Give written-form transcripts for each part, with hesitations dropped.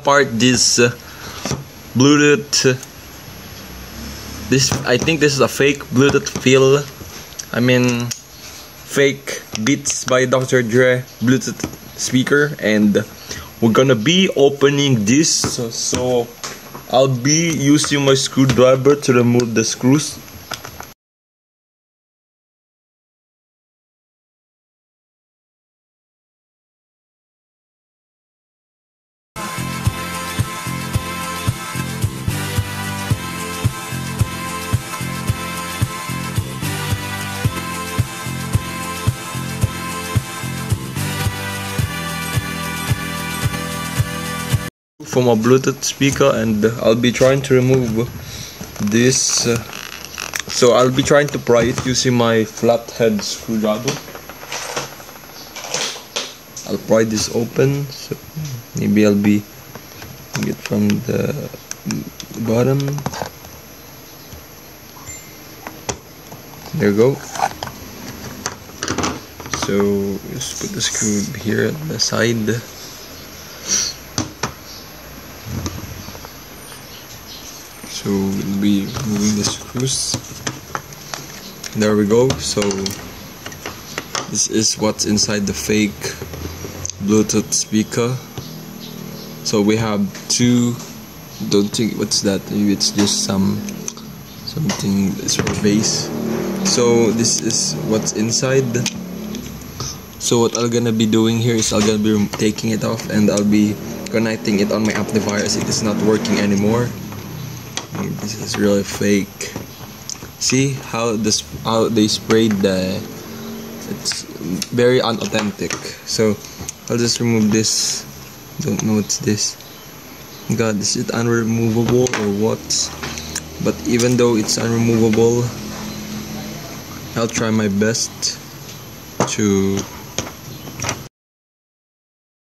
apart this Bluetooth. I think this is a fake Bluetooth fill. I mean, fake Beats by Dr. Dre Bluetooth speaker, and we're gonna be opening this. So I'll be using my screwdriver to remove the screws. From a Bluetooth speaker, and I'll be trying to remove this. So I'll be trying to pry it using my flathead screwdriver. I'll pry this open. So maybe I'll be get from the bottom. There you go. So just put the screw here at the side. So we'll be moving the screws. There we go. So this is what's inside the fake Bluetooth speaker. So we have two. Don't think what's that? Maybe it's just something that's for bass. So this is what's inside. So what I'm gonna be doing here is I'm gonna be taking it off, and I'll be connecting it on my amplifier as it is not working anymore. This is really fake. See how they sprayed the. It's very unauthentic. So I'll just remove this. Don't know what's this. God, is it unremovable or what? But even though it's unremovable, I'll try my best to.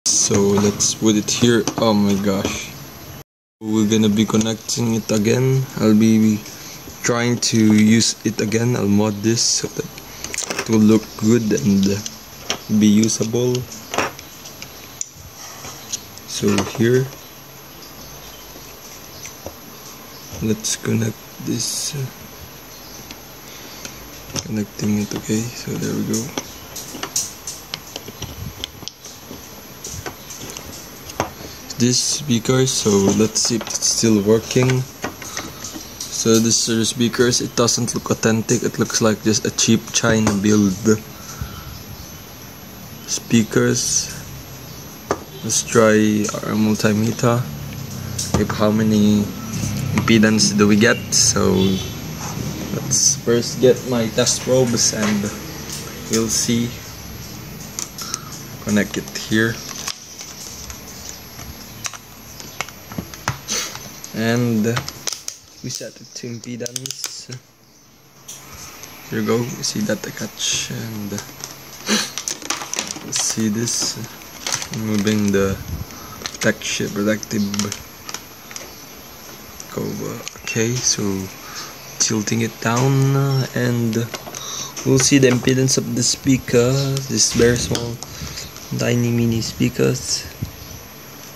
So let's put it here. Oh my gosh. We're gonna be connecting it again. I'll be trying to use it again. I'll mod this so that it will look good and be usable. So here, let's connect this. Connecting it. Okay, so there we go. This speaker, so let's see if it's still working. So this are the speakers. It doesn't look authentic. It looks like just a cheap China build speakers. Let's try our multimeter. If how many impedance do we get? So let's first get my test probes and we'll see. Connect it here. And we set it to impedance. Here you go. You see that the catch, and let's see this. Moving the protective cover. Okay, so tilting it down, and we'll see the impedance of the speaker. This very small, tiny mini speakers.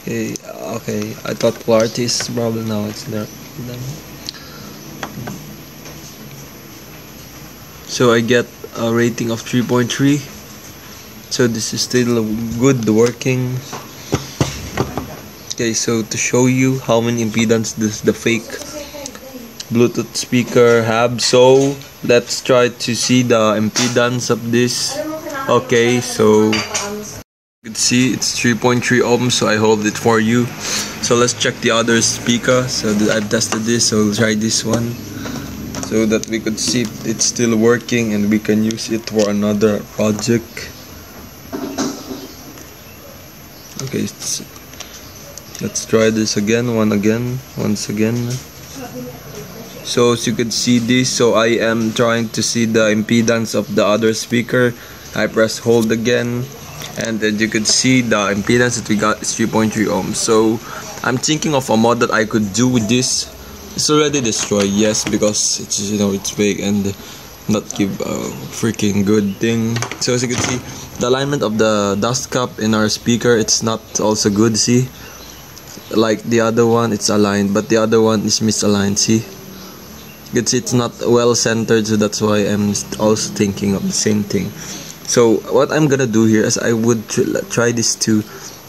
Okay, I thought polarity is problem, now it's there. So I get a rating of 3.3. So this is still good working. Okay, so to show you how many impedance the fake Bluetooth speaker have, so let's try to see the impedance of this. Okay, so you can see it's 3.3 ohms, so I hold it for you. So let's check the other speaker. So I've tested this, so we'll try this one so that we could see if it's still working and we can use it for another project. Okay, let's try this again, once again. So as you can see this, so I am trying to see the impedance of the other speaker. I press hold again, and then you can see the impedance that we got is 3.3 ohms. So I'm thinking of a mod that I could do with this. It's already destroyed, yes, because it's, you know, it's big and not give a freaking good thing. So as you can see, the alignment of the dust cap in our speaker, it's not also good. See, like the other one, it's aligned, but the other one is misaligned. See, you can see it's not well centered, so that's why I'm also thinking of the same thing. So what I'm gonna do here is I would try this to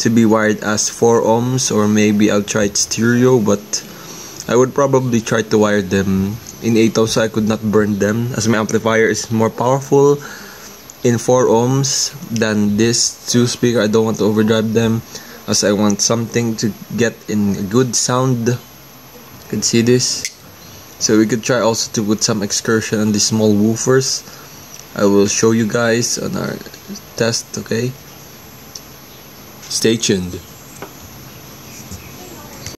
be wired as 4 ohms, or maybe I'll try it stereo, but I would probably try to wire them in 8 ohms so I could not burn them, as my amplifier is more powerful in 4 ohms than this 2 speaker. I don't want to overdrive them, as I want something to get in a good sound. You can see this. So we could try also to put some excursion on these small woofers. I will show you guys on our test, okay? Stay tuned.